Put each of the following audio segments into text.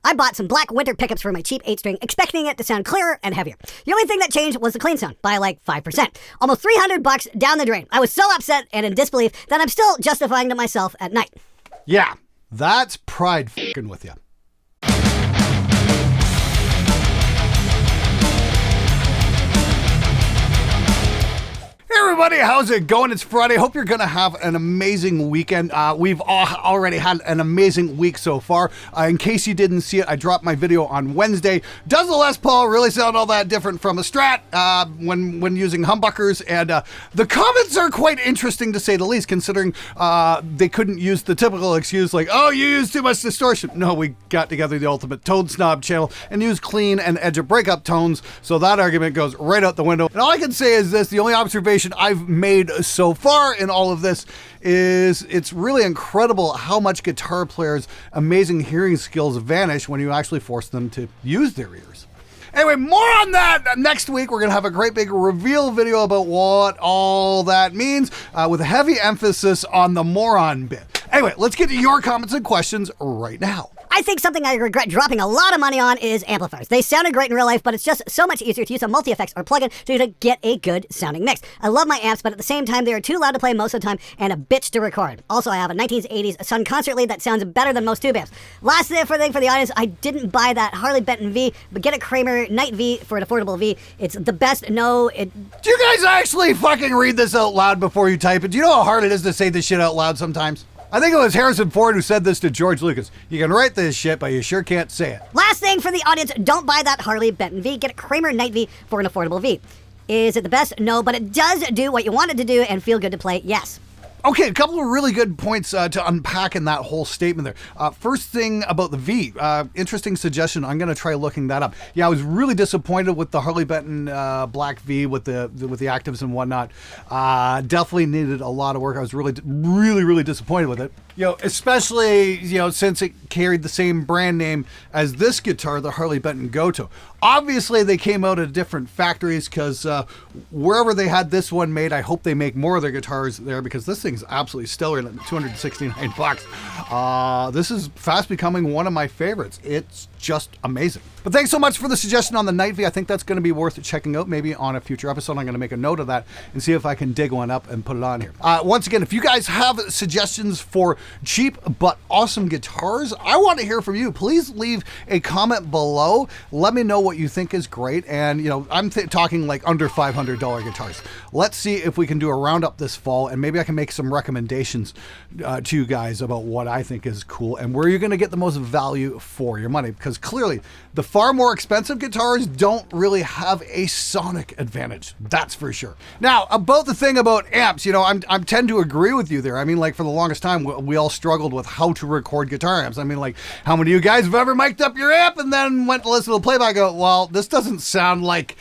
I bought some black winter pickups for my cheap 8-string, expecting it to sound clearer and heavier. The only thing that changed was the clean sound, by like 5%. Almost $300 down the drain. I was so upset and in disbelief that I'm still justifying to myself at night. Yeah, that's pride fucking with you. Hey everybody, how's it going? It's Friday. Hope you're going to have an amazing weekend. We've already had an amazing week so far. In case you didn't see it, I dropped my video on Wednesday. Does the Les Paul really sound all that different from a Strat when using humbuckers? And the comments are quite interesting to say the least, considering they couldn't use the typical excuse like, oh, you use too much distortion. No, we got together the ultimate tone snob channel and used clean and edge of breakup tones, so that argument goes right out the window. And all I can say is this, the only observation I've made so far in all of this is it's really incredible how much guitar players' amazing hearing skills vanish when you actually force them to use their ears. Anyway, more on that next week. We're going to have a great big reveal video about what all that means with a heavy emphasis on the moron bit. Anyway, let's get to your comments and questions right now. I think something I regret dropping a lot of money on is amplifiers. They sounded great in real life, but it's just so much easier to use a multi-effects or plugin to get a good sounding mix. I love my amps, but at the same time, they are too loud to play most of the time and a bitch to record. Also, I have a 1980s Sun concert lead that sounds better than most tube amps. Last thing for the audience, I didn't buy that Harley Benton V, but get a Kramer Night V for an affordable V. It's the best. Do you guys actually fucking read this out loud before you type it? Do you know how hard it is to say this shit out loud sometimes? I think it was Harrison Ford who said this to George Lucas. You can write this shit, but you sure can't say it. Last thing for the audience, don't buy that Harley Benton V. Get a Kramer Night V for an affordable V. Is it the best? No, but it does do what you want it to do and feel good to play. Yes. Okay, a couple of really good points to unpack in that whole statement there. First thing about the V, interesting suggestion. I'm going to try looking that up. Yeah, I was really disappointed with the Harley Benton Black V with the actives and whatnot. Definitely needed a lot of work. I was really disappointed with it. Especially, since it carried the same brand name as this guitar, the Harley Benton Goto. Obviously, they came out of different factories because wherever they had this one made, I hope they make more of their guitars there because this thing's absolutely stellar at $269. This is fast becoming one of my favorites. It's just amazing. But thanks so much for the suggestion on the Night V. I think that's going to be worth checking out. Maybe on a future episode, I'm going to make a note of that and see if I can dig one up and put it on here. Once again, if you guys have suggestions for cheap but awesome guitars, I want to hear from you. Please leave a comment below. Let me know what you think is great. And, I'm talking like under $500 guitars. Let's see if we can do a roundup this fall, and maybe I can make some recommendations to you guys about what I think is cool and where you're going to get the most value for your money. Because clearly, the far more expensive guitars don't really have a sonic advantage. That's for sure. Now, about the thing about amps, I tend to agree with you there. I mean, like for the longest time, we all struggled with how to record guitar amps. I mean, like, how many of you guys have ever mic'd up your amp and then went to listen to the playback and go, well, this doesn't sound like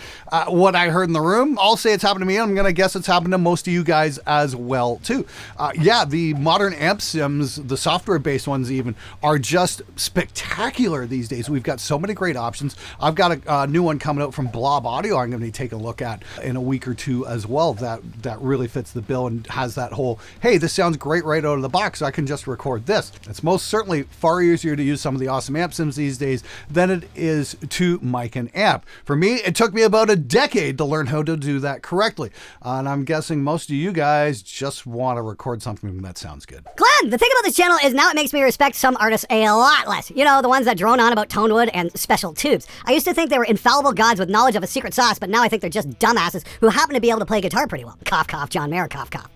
what I heard in the room. I'll say it's happened to me. I'm going to guess it's happened to most of you guys as well, too. Yeah, the modern amp sims, the software-based ones even, are just spectacular these days. We've got so many great options. I've got a new one coming out from Blob Audio I'm going to be taking a look at in a week or two as well that really fits the bill and has that whole, hey, this sounds great right out of the box, so I can just record this. It's most certainly far easier to use some of the awesome amp sims these days than it is to mic an amp. For me, it took me about a decade to learn how to do that correctly. And I'm guessing most of you guys just want to record something that sounds good. Glenn, the thing about this channel is now it makes me respect some artists a lot less. The ones that drone on about tone wood and special tubes. I used to think they were infallible gods with knowledge of a secret sauce, but now I think they're just dumbasses who happen to be able to play guitar pretty well. Cough, cough, John Mayer, cough, cough.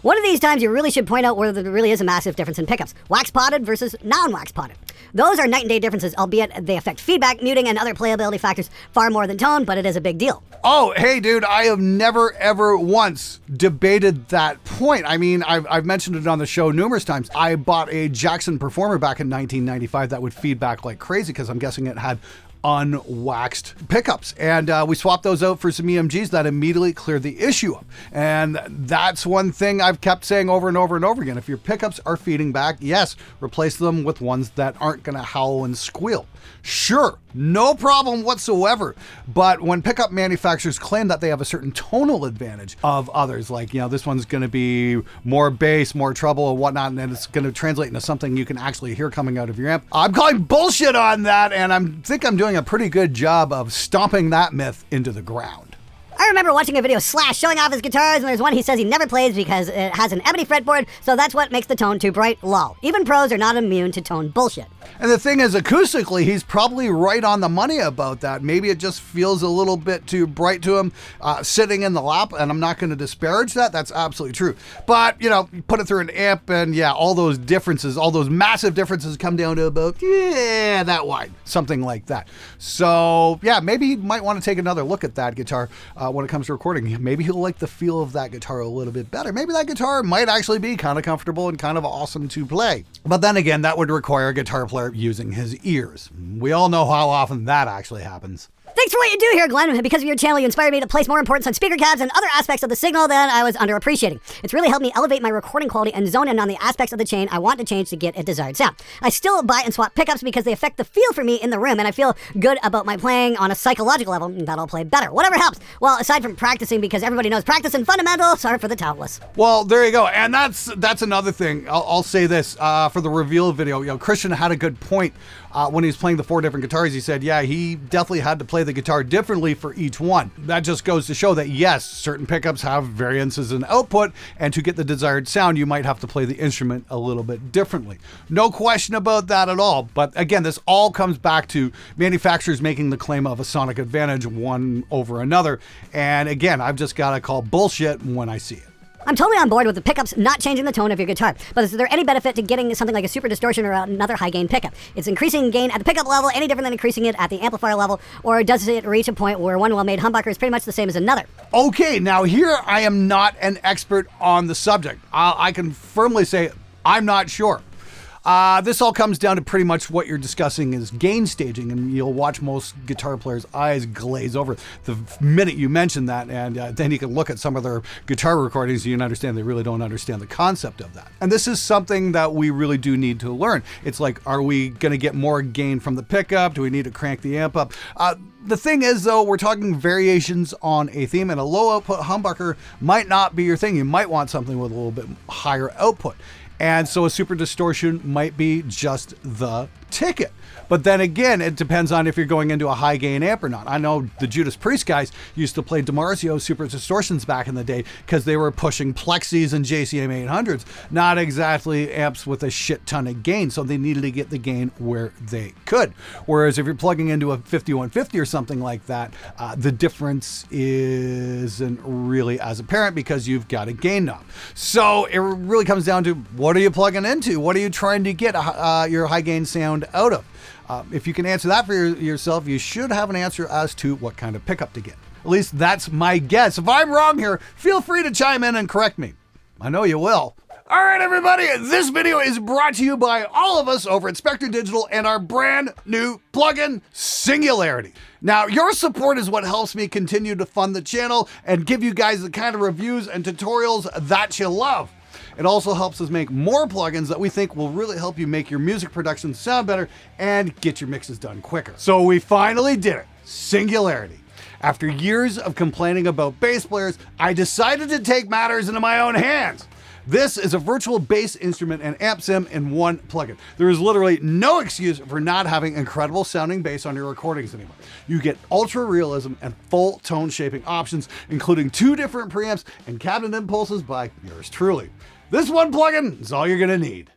One of these times you really should point out where there really is a massive difference in pickups. Wax potted versus non-wax potted. Those are night and day differences, albeit they affect feedback, muting, and other playability factors far more than tone, but it is a big deal. Oh, hey, dude, I have never, ever once debated that point. I mean, I've mentioned it on the show numerous times. I bought a Jackson Performer back in 1995 that would feedback like crazy because I'm guessing it had unwaxed pickups. And we swapped those out for some EMGs that immediately cleared the issue up. And that's one thing I've kept saying over and over and over again. If your pickups are feeding back, yes, replace them with ones that aren't going to howl and squeal. Sure, no problem whatsoever. But when pickup manufacturers claim that they have a certain tonal advantage of others, like, this one's going to be more bass, more treble and whatnot, and then it's going to translate into something you can actually hear coming out of your amp, I'm calling bullshit on that, and I think I'm doing a pretty good job of stomping that myth into the ground. I remember watching a video of Slash showing off his guitars, and there's one he says he never plays because it has an ebony fretboard, so that's what makes the tone too bright. Lol. Even pros are not immune to tone bullshit. And the thing is, acoustically, he's probably right on the money about that. Maybe it just feels a little bit too bright to him sitting in the lap, and I'm not going to disparage that. That's absolutely true. But, you put it through an amp, and all those differences, all those massive differences come down to about, that wide, something like that. So, maybe he might want to take another look at that guitar when it comes to recording. Maybe he'll like the feel of that guitar a little bit better. Maybe that guitar might actually be kind of comfortable and kind of awesome to play. But then again, that would require a guitar player using his ears. We all know how often that actually happens. Thanks for what you do here, Glenn. Because of your channel, you inspired me to place more importance on speaker cabs and other aspects of the signal than I was underappreciating. It's really helped me elevate my recording quality and zone in on the aspects of the chain I want to change to get a desired sound. I still buy and swap pickups because they affect the feel for me in the room, and I feel good about my playing on a psychological level that I'll play better. Whatever helps. Well, aside from practicing, because everybody knows practice and fundamental, sorry for the talentless. Well, there you go. And that's another thing. I'll say this for the reveal video. Christian had a good point when he was playing the 4 different guitars. He said, he definitely had to play the guitar differently for each one. That just goes to show that yes, certain pickups have variances in output, and to get the desired sound, you might have to play the instrument a little bit differently. No question about that at all. But again, this all comes back to manufacturers making the claim of a sonic advantage one over another. And again, I've just got to call bullshit when I see it. I'm totally on board with the pickups not changing the tone of your guitar, but is there any benefit to getting something like a Super Distortion or another high gain pickup? Is increasing gain at the pickup level any different than increasing it at the amplifier level, or does it reach a point where one well-made humbucker is pretty much the same as another? Okay, now here I am not an expert on the subject. I can firmly say I'm not sure. This all comes down to pretty much what you're discussing is gain staging, and you'll watch most guitar players' eyes glaze over the minute you mention that, and then you can look at some of their guitar recordings and you can understand they really don't understand the concept of that. And this is something that we really do need to learn. It's like, are we going to get more gain from the pickup? Do we need to crank the amp up? The thing is, though, we're talking variations on a theme, and a low output humbucker might not be your thing. You might want something with a little bit higher output. And so a Super Distortion might be just the ticket. But then again, it depends on if you're going into a high gain amp or not. I know the Judas Priest guys used to play DiMarzio Super Distortions back in the day because they were pushing Plexis and JCM 800s, not exactly amps with a shit ton of gain. So they needed to get the gain where they could. Whereas if you're plugging into a 5150 or something like that, the difference isn't really as apparent because you've got a gain knob. So it really comes down to, what are you plugging into? What are you trying to get your high gain sound out of? If you can answer that for yourself, you should have an answer as to what kind of pickup to get. At least that's my guess. If I'm wrong here, feel free to chime in and correct me. I know you will. All right, everybody, this video is brought to you by all of us over at Spectre Digital and our brand new plugin, Singularity. Now, your support is what helps me continue to fund the channel and give you guys the kind of reviews and tutorials that you love. It also helps us make more plugins that we think will really help you make your music production sound better and get your mixes done quicker. So we finally did it, Singularity. After years of complaining about bass players, I decided to take matters into my own hands. This is a virtual bass instrument and amp sim in one plugin. There is literally no excuse for not having incredible sounding bass on your recordings anymore. You get ultra realism and full tone shaping options, including 2 different preamps and cabinet impulses by yours truly. This one plugin is all you're gonna need.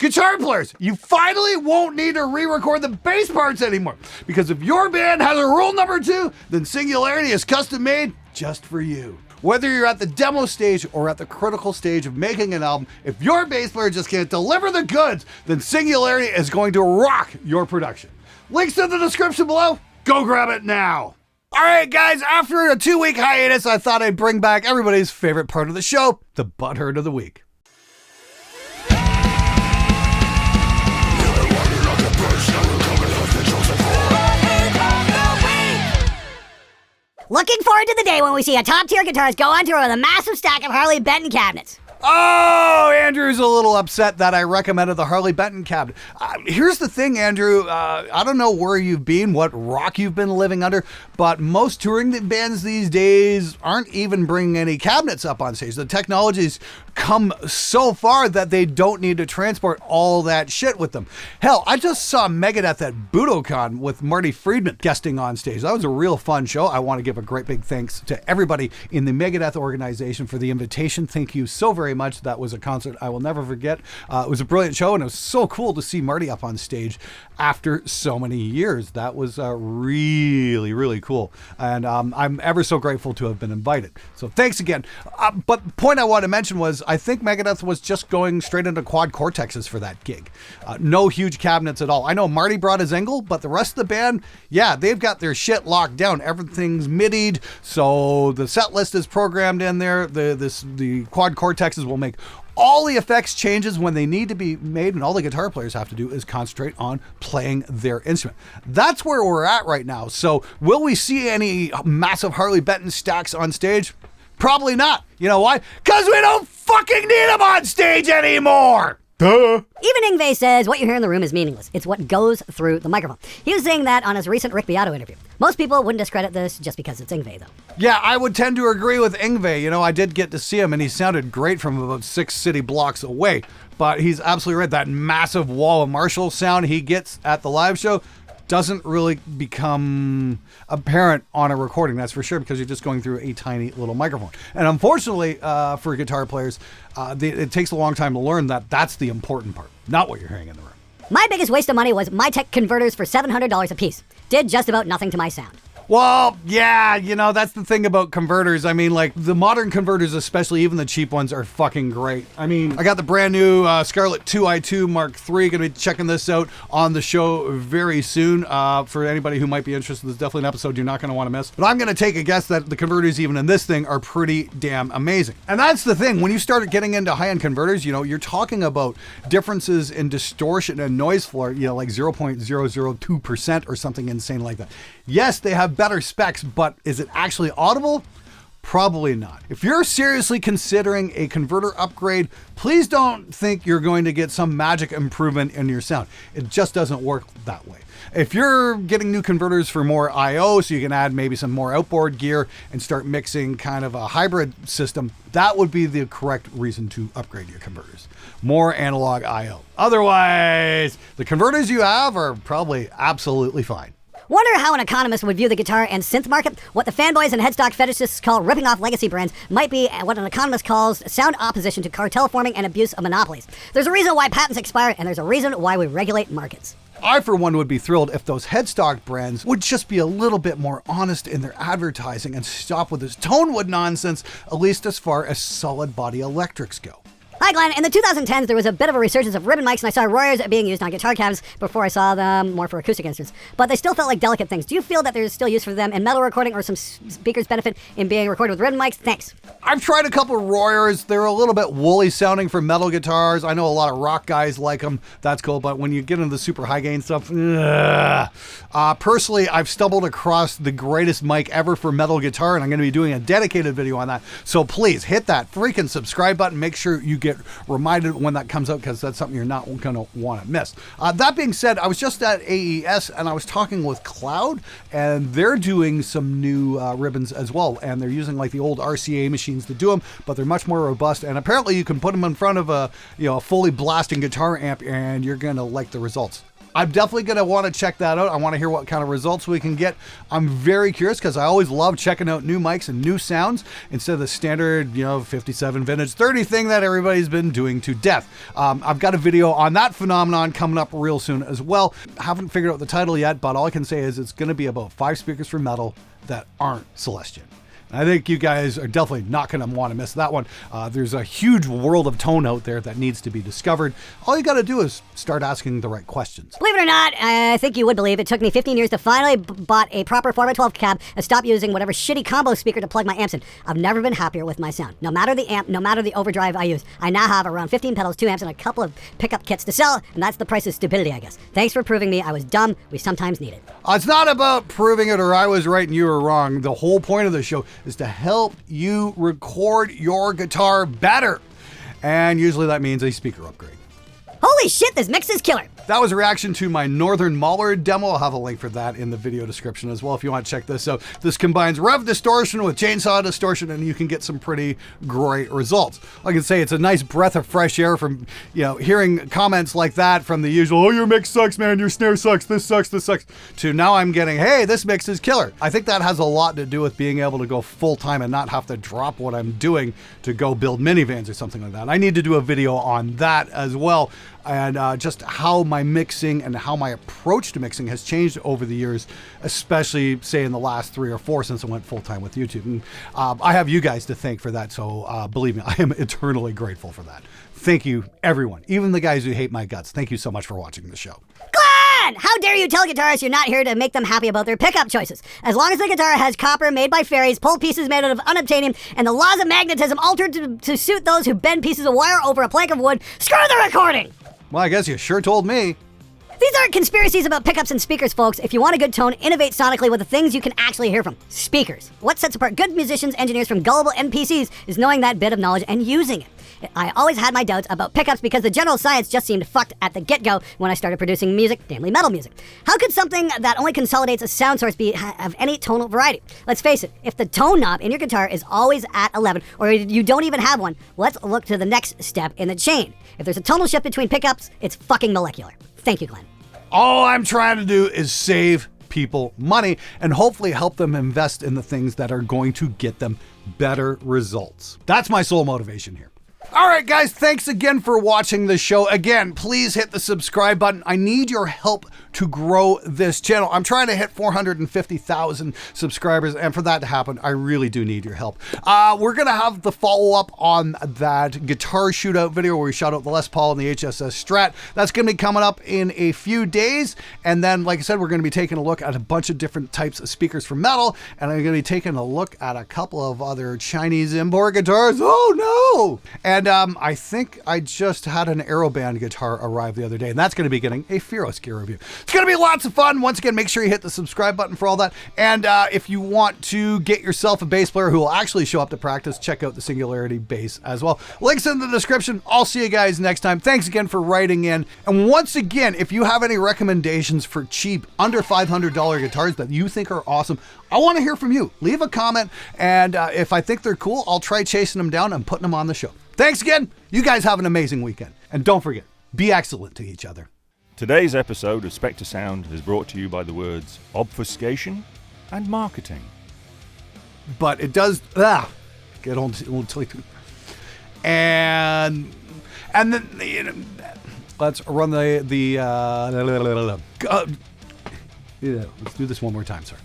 Guitar players, you finally won't need to re-record the bass parts anymore. Because if your band has a rule number 2, then Singularity is custom made just for you. Whether you're at the demo stage or at the critical stage of making an album, if your bass player just can't deliver the goods, then Singularity is going to rock your production. Links in the description below. Go grab it now. All right, guys, after a 2-week hiatus, I thought I'd bring back everybody's favorite part of the show, the Butthurt of the Week. Looking forward to the day when we see a top-tier guitarist go on tour with a massive stack of Harley Benton cabinets. Oh, Andrew's a little upset that I recommended the Harley Benton cabinet. Here's the thing, Andrew. I don't know where you've been, what rock you've been living under, but most touring bands these days aren't even bringing any cabinets up on stage. The technology's come so far that they don't need to transport all that shit with them. Hell, I just saw Megadeth at Budokan with Marty Friedman guesting on stage. That was a real fun show. I want to give a great big thanks to everybody in the Megadeth organization for the invitation. Thank you so very much. That was a concert I will never forget. It was a brilliant show, and it was so cool to see Marty up on stage after so many years. That was really, really cool. And I'm ever so grateful to have been invited. So thanks again. But the point I want to mention was I think Megadeth was just going straight into quad cortexes for that gig. No huge cabinets at all. I know Marty brought his Engel, but the rest of the band, yeah, they've got their shit locked down. Everything's midied, so the set list is programmed in there. The quad cortexes will make all the effects changes when they need to be made, and all the guitar players have to do is concentrate on playing their instrument. That's where we're at right now. So will we see any massive Harley Benton stacks on stage? Probably not. You know why? Because we don't fucking need them on stage anymore! Duh. Even Inve says what you hear in the room is meaningless. It's what goes through the microphone. He was saying that on his recent Rick Beato interview. Most people wouldn't discredit this just because it's Inve, though. Yeah, I would tend to agree with Inve. You know, I did get to see him, and he sounded great from about 6 city blocks away. But he's absolutely right. That massive wall of Marshall sound he gets at the live show doesn't really become apparent on a recording, that's for sure, because you're just going through a tiny little microphone. And unfortunately, for guitar players, it takes a long time to learn that that's the important part, not what you're hearing in the room. My biggest waste of money was my tech converters for $700 a piece. Did just about nothing to my sound. Well, yeah, you know, that's the thing about converters. I mean, like, the modern converters, especially even the cheap ones, are fucking great. I mean, I got the brand new Scarlett 2i2 Mark III. Gonna be checking this out on the show very soon. For anybody who might be interested, there's definitely an episode you're not gonna want to miss. But I'm gonna take a guess that the converters, even in this thing, are pretty damn amazing. And that's the thing. When you start getting into high-end converters, you know, you're talking about differences in distortion and noise floor, you know, like 0.002% or something insane like that. Yes, they have better specs, but is it actually audible? Probably not. If you're seriously considering a converter upgrade, please don't think you're going to get some magic improvement in your sound. It just doesn't work that way. If you're getting new converters for more I/O, so you can add maybe some more outboard gear and start mixing kind of a hybrid system, that would be the correct reason to upgrade your converters. More analog I/O. Otherwise, the converters you have are probably absolutely fine. Wonder how an economist would view the guitar and synth market. What the fanboys and headstock fetishists call ripping off legacy brands might be what an economist calls sound opposition to cartel forming and abuse of monopolies. There's a reason why patents expire, and there's a reason why we regulate markets. I, for one, would be thrilled if those headstock brands would just be a little bit more honest in their advertising and stop with this tonewood nonsense, at least as far as solid body electrics go. Hi Glenn, in the 2010s there was a bit of a resurgence of ribbon mics and I saw Royers being used on guitar cabs before I saw them more for acoustic instruments. But they still felt like delicate things. Do you feel that there's still use for them in metal recording or some speakers benefit in being recorded with ribbon mics? Thanks. I've tried a couple of Royers. They're a little bit woolly sounding for metal guitars. I know a lot of rock guys like them. That's cool. But when you get into the super high gain stuff, personally, I've stumbled across the greatest mic ever for metal guitar, and I'm going to be doing a dedicated video on that. So please hit that freaking subscribe button. Make sure you get reminded when that comes out, because that's something you're not going to want to miss. That being said, I was just at AES and I was talking with Cloud, and they're doing some new ribbons as well, and they're using like the old RCA machines to do them, but they're much more robust, and apparently you can put them in front of a fully blasting guitar amp and you're going to like the results. I'm definitely going to want to check that out. I want to hear what kind of results we can get. I'm very curious because I always love checking out new mics and new sounds instead of the standard, 57 vintage 30 thing that everybody's been doing to death. I've got a video on that phenomenon coming up real soon as well. Haven't figured out the title yet, but all I can say is it's going to be about 5 speakers for metal that aren't Celestion. I think you guys are definitely not going to want to miss that one. There's a huge world of tone out there that needs to be discovered. All you got to do is start asking the right questions. Believe it or not, I think you would believe it took me 15 years to finally bought a proper 4x12 cab and stop using whatever shitty combo speaker to plug my amps in. I've never been happier with my sound. No matter the amp, no matter the overdrive I use, I now have around 15 pedals, 2 amps, and a couple of pickup kits to sell, and that's the price of stability, I guess. Thanks for proving me I was dumb. We sometimes need it. It's not about proving it or I was right and you were wrong. The whole point of the show is to help you record your guitar better. And usually that means a speaker upgrade. Holy shit, this mix is killer. That was a reaction to my Northern Mallard demo. I'll have a link for that in the video description as well if you want to check this out. This combines rev distortion with chainsaw distortion, and you can get some pretty great results. I can say it's a nice breath of fresh air from, hearing comments like that from the usual, oh, your mix sucks, man, your snare sucks, this sucks, to now I'm getting, hey, this mix is killer. I think that has a lot to do with being able to go full time and not have to drop what I'm doing to go build minivans or something like that. I need to do a video on that as well. And just how my mixing and how my approach to mixing has changed over the years, especially, say, in the last 3 or 4 since I went full-time with YouTube. And I have you guys to thank for that, so believe me, I am eternally grateful for that. Thank you, everyone, even the guys who hate my guts. Thank you so much for watching the show. Glenn! How dare you tell guitarists you're not here to make them happy about their pickup choices? As long as the guitar has copper made by fairies, pulled pieces made out of unobtainium, and the laws of magnetism altered to suit those who bend pieces of wire over a plank of wood, screw the recording! Well, I guess you sure told me. These aren't conspiracies about pickups and speakers, folks. If you want a good tone, innovate sonically with the things you can actually hear from. Speakers. What sets apart good musicians, engineers from gullible NPCs is knowing that bit of knowledge and using it. I always had my doubts about pickups because the general science just seemed fucked at the get-go when I started producing music, namely metal music. How could something that only consolidates a sound source be of any tonal variety? Let's face it, if the tone knob in your guitar is always at 11, or you don't even have one, let's look to the next step in the chain. If there's a tonal shift between pickups, it's fucking molecular. Thank you, Glenn. All I'm trying to do is save people money and hopefully help them invest in the things that are going to get them better results. That's my sole motivation here. All right, guys, thanks again for watching the show. Again, please hit the subscribe button. I need your help to grow this channel. I'm trying to hit 450,000 subscribers, and for that to happen, I really do need your help. We're going to have the follow-up on that guitar shootout video where we shout out the Les Paul and the HSS Strat. That's going to be coming up in a few days, and then, like I said, we're going to be taking a look at a bunch of different types of speakers for metal, and I'm going to be taking a look at a couple of other Chinese import guitars. Oh, no! And I think I just had an Aeroband guitar arrive the other day, and that's going to be getting a Feros gear review. It's going to be lots of fun. Once again, make sure you hit the subscribe button for all that. And if you want to get yourself a bass player who will actually show up to practice, check out the Singularity bass as well. Links in the description. I'll see you guys next time. Thanks again for writing in. And once again, if you have any recommendations for cheap, under $500 guitars that you think are awesome, I want to hear from you. Leave a comment, and if I think they're cool, I'll try chasing them down and putting them on the show. Thanks again. You guys have an amazing weekend. And don't forget, be excellent to each other. Today's episode of Spectre Sound is brought to you by the words obfuscation and marketing. But it does get on and then let's run let's do this one more time, sir.